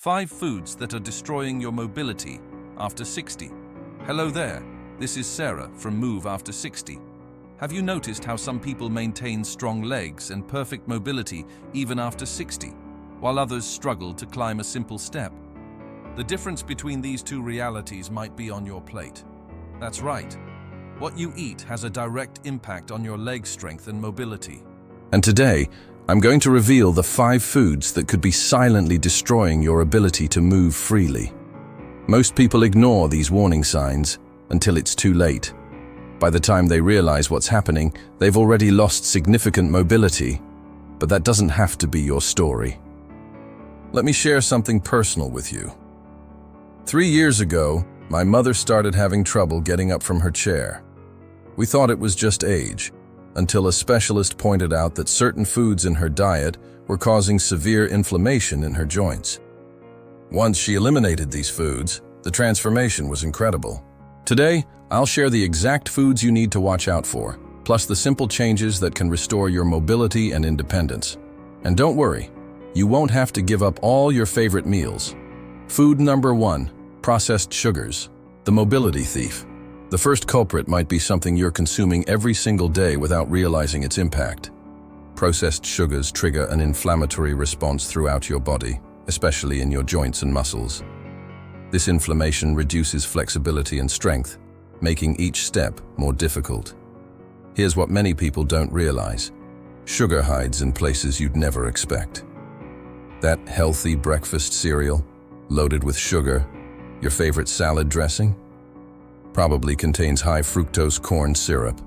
5 foods that are destroying your mobility after 60. Hello there, this is Sarah from Move After 60. Have you noticed how some people maintain strong legs and perfect mobility even after 60, while others struggle to climb a simple step? The difference between these two realities might be on your plate. That's right. What you eat has a direct impact on your leg strength and mobility. And today, I'm going to reveal the 5 foods that could be silently destroying your ability to move freely. Most people ignore these warning signs until it's too late. By the time they realize what's happening, they've already lost significant mobility. But that doesn't have to be your story. Let me share something personal with you. 3 years ago, my mother started having trouble getting up from her chair. We thought it was just age, until a specialist pointed out that certain foods in her diet were causing severe inflammation in her joints. Once she eliminated these foods, the transformation was incredible. Today, I'll share the exact foods you need to watch out for, plus the simple changes that can restore your mobility and independence. And don't worry, you won't have to give up all your favorite meals. Food number 1, processed sugars, the mobility thief. The first culprit might be something you're consuming every single day without realizing its impact. Processed sugars trigger an inflammatory response throughout your body, especially in your joints and muscles. This inflammation reduces flexibility and strength, making each step more difficult. Here's what many people don't realize. Sugar hides in places you'd never expect. That healthy breakfast cereal, loaded with sugar, your favorite salad dressing, probably contains high fructose corn syrup.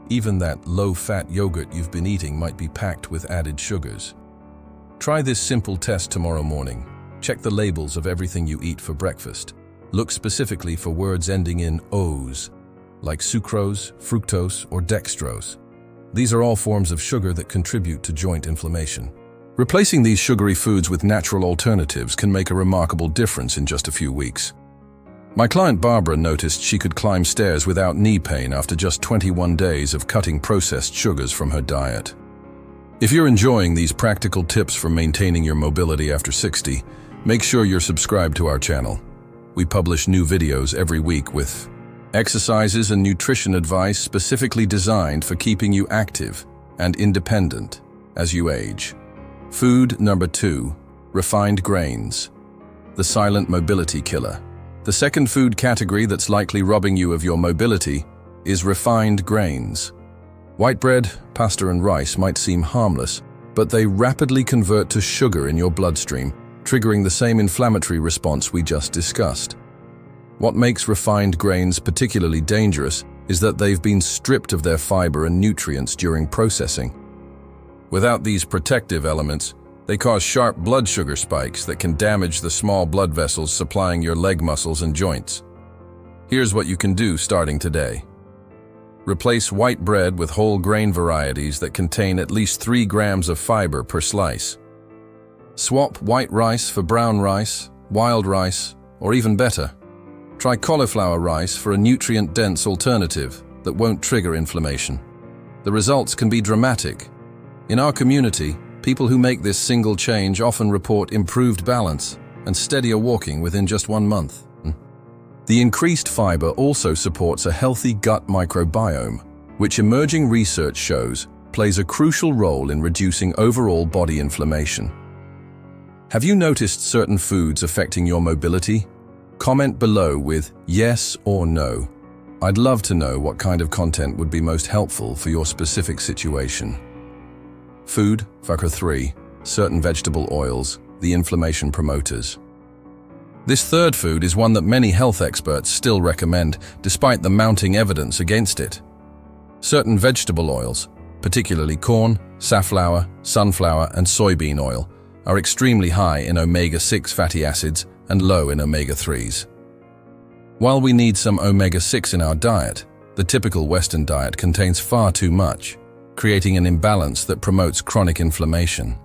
Even that low-fat yogurt you've been eating might be packed with added sugars. Try this simple test tomorrow morning. Check the labels of everything you eat for breakfast. Look specifically for words ending in O's, like sucrose, fructose, or dextrose. These are all forms of sugar that contribute to joint inflammation. Replacing these sugary foods with natural alternatives can make a remarkable difference in just a few weeks. My client Barbara noticed she could climb stairs without knee pain after just 21 days of cutting processed sugars from her diet. If you're enjoying these practical tips for maintaining your mobility after 60, make sure you're subscribed to our channel. We publish new videos every week with exercises and nutrition advice specifically designed for keeping you active and independent as you age. Food number 2, refined grains, the silent mobility killer. The second food category that's likely robbing you of your mobility is refined grains. White bread, pasta, and rice might seem harmless, but they rapidly convert to sugar in your bloodstream, triggering the same inflammatory response we just discussed. What makes refined grains particularly dangerous is that they've been stripped of their fiber and nutrients during processing. Without these protective elements, they cause sharp blood sugar spikes that can damage the small blood vessels supplying your leg muscles and joints. Here's what you can do starting today. Replace white bread with whole grain varieties that contain at least 3 grams of fiber per slice. Swap white rice for brown rice, wild rice, or even better, try cauliflower rice for a nutrient-dense alternative that won't trigger inflammation. The results can be dramatic. In our community, people who make this single change often report improved balance and steadier walking within just 1 month. The increased fiber also supports a healthy gut microbiome, which emerging research shows plays a crucial role in reducing overall body inflammation. Have you noticed certain foods affecting your mobility? Comment below with yes or no. I'd love to know what kind of content would be most helpful for your specific situation. Food, factor 3, certain vegetable oils, the inflammation promoters. This third food is one that many health experts still recommend, despite the mounting evidence against it. Certain vegetable oils, particularly corn, safflower, sunflower, and soybean oil, are extremely high in omega-6 fatty acids and low in omega-3s. While we need some omega-6 in our diet, the typical Western diet contains far too much, creating an imbalance that promotes chronic inflammation.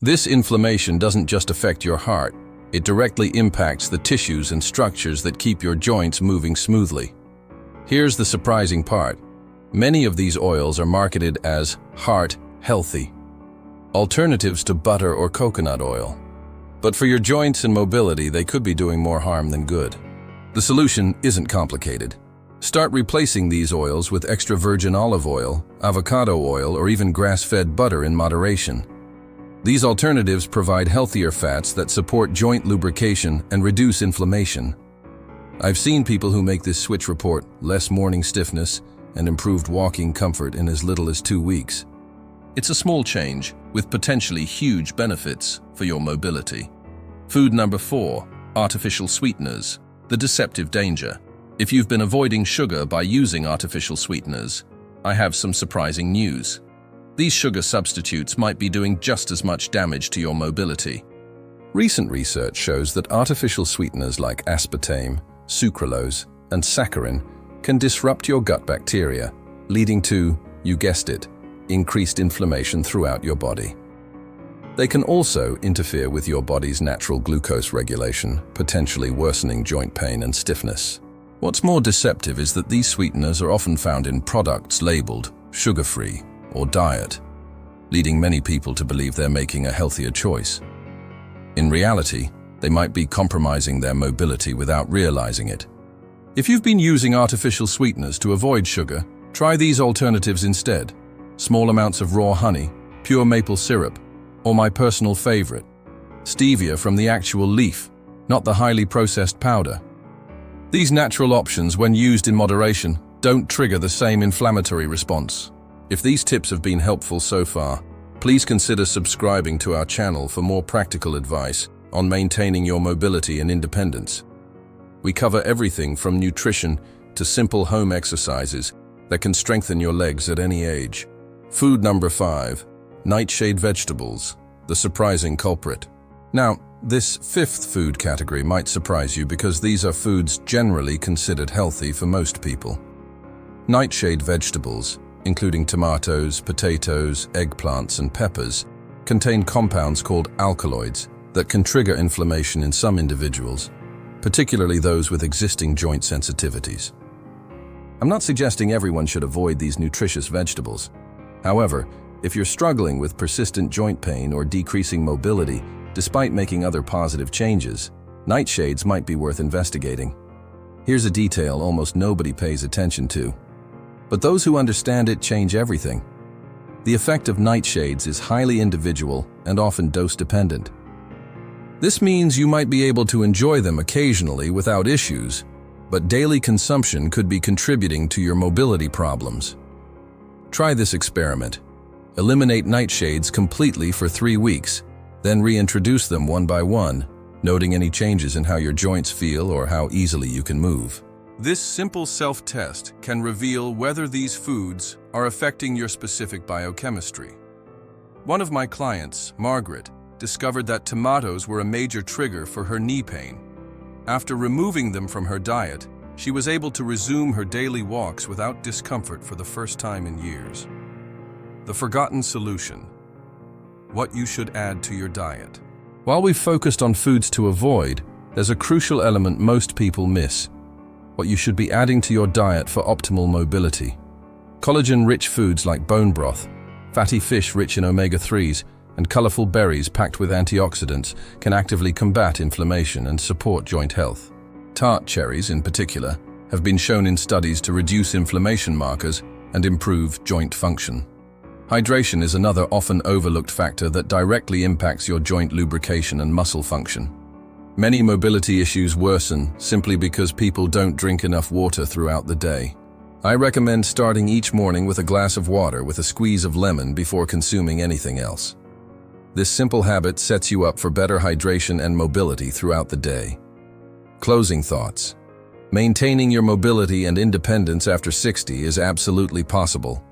This inflammation doesn't just affect your heart, it directly impacts the tissues and structures that keep your joints moving smoothly. Here's the surprising part. Many of these oils are marketed as heart healthy, alternatives to butter or coconut oil. But for your joints and mobility, they could be doing more harm than good. The solution isn't complicated. Start replacing these oils with extra virgin olive oil, avocado oil, or even grass-fed butter in moderation. These alternatives provide healthier fats that support joint lubrication and reduce inflammation. I've seen people who make this switch report less morning stiffness and improved walking comfort in as little as 2 weeks. It's a small change with potentially huge benefits for your mobility. Food number 4, artificial sweeteners, the deceptive danger. If you've been avoiding sugar by using artificial sweeteners, I have some surprising news. These sugar substitutes might be doing just as much damage to your mobility. Recent research shows that artificial sweeteners like aspartame, sucralose, and saccharin can disrupt your gut bacteria, leading to, you guessed it, increased inflammation throughout your body. They can also interfere with your body's natural glucose regulation, potentially worsening joint pain and stiffness. What's more deceptive is that these sweeteners are often found in products labeled sugar-free or diet, leading many people to believe they're making a healthier choice. In reality, they might be compromising their mobility without realizing it. If you've been using artificial sweeteners to avoid sugar, try these alternatives instead. Small amounts of raw honey, pure maple syrup, or my personal favorite, stevia from the actual leaf, not the highly processed powder. These natural options, when used in moderation, don't trigger the same inflammatory response. If these tips have been helpful so far, please consider subscribing to our channel for more practical advice on maintaining your mobility and independence. We cover everything from nutrition to simple home exercises that can strengthen your legs at any age. Food number 5, nightshade vegetables, the surprising culprit. Now, this 5th food category might surprise you because these are foods generally considered healthy for most people. Nightshade vegetables, including tomatoes, potatoes, eggplants, and peppers, contain compounds called alkaloids that can trigger inflammation in some individuals, particularly those with existing joint sensitivities. I'm not suggesting everyone should avoid these nutritious vegetables. However, if you're struggling with persistent joint pain or decreasing mobility despite making other positive changes, nightshades might be worth investigating. Here's a detail almost nobody pays attention to, but those who understand it change everything. The effect of nightshades is highly individual and often dose-dependent. This means you might be able to enjoy them occasionally without issues, but daily consumption could be contributing to your mobility problems. Try this experiment. Eliminate nightshades completely for 3 weeks, then reintroduce them one by one, noting any changes in how your joints feel or how easily you can move. This simple self-test can reveal whether these foods are affecting your specific biochemistry. One of my clients, Margaret, discovered that tomatoes were a major trigger for her knee pain. After removing them from her diet, she was able to resume her daily walks without discomfort for the first time in years. The forgotten solution: what you should add to your diet. While we've focused on foods to avoid, there's a crucial element most people miss: what you should be adding to your diet for optimal mobility. Collagen-rich foods like bone broth, fatty fish rich in omega-3s, and colorful berries packed with antioxidants can actively combat inflammation and support joint health. Tart cherries, in particular, have been shown in studies to reduce inflammation markers and improve joint function. Hydration is another often overlooked factor that directly impacts your joint lubrication and muscle function. Many mobility issues worsen simply because people don't drink enough water throughout the day. I recommend starting each morning with a glass of water with a squeeze of lemon before consuming anything else. This simple habit sets you up for better hydration and mobility throughout the day. Closing thoughts. Maintaining your mobility and independence after 60 is absolutely possible.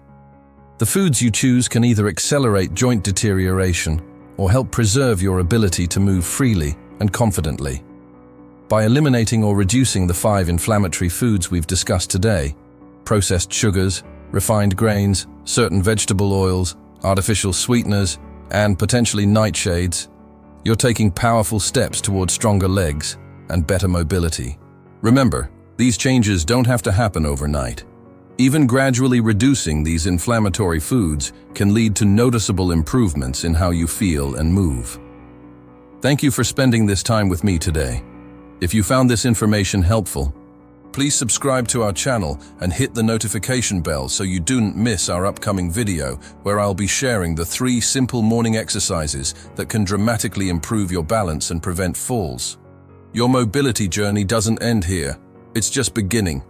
The foods you choose can either accelerate joint deterioration or help preserve your ability to move freely and confidently. By eliminating or reducing the 5 inflammatory foods we've discussed today, processed sugars, refined grains, certain vegetable oils, artificial sweeteners, and potentially nightshades, you're taking powerful steps towards stronger legs and better mobility. Remember, these changes don't have to happen overnight. Even gradually reducing these inflammatory foods can lead to noticeable improvements in how you feel and move. Thank you for spending this time with me today. If you found this information helpful, please subscribe to our channel and hit the notification bell so you don't miss our upcoming video where I'll be sharing the 3 simple morning exercises that can dramatically improve your balance and prevent falls. Your mobility journey doesn't end here. It's just beginning.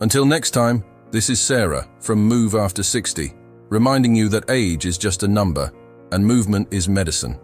Until next time, this is Sarah from Move After 60, reminding you that age is just a number and movement is medicine.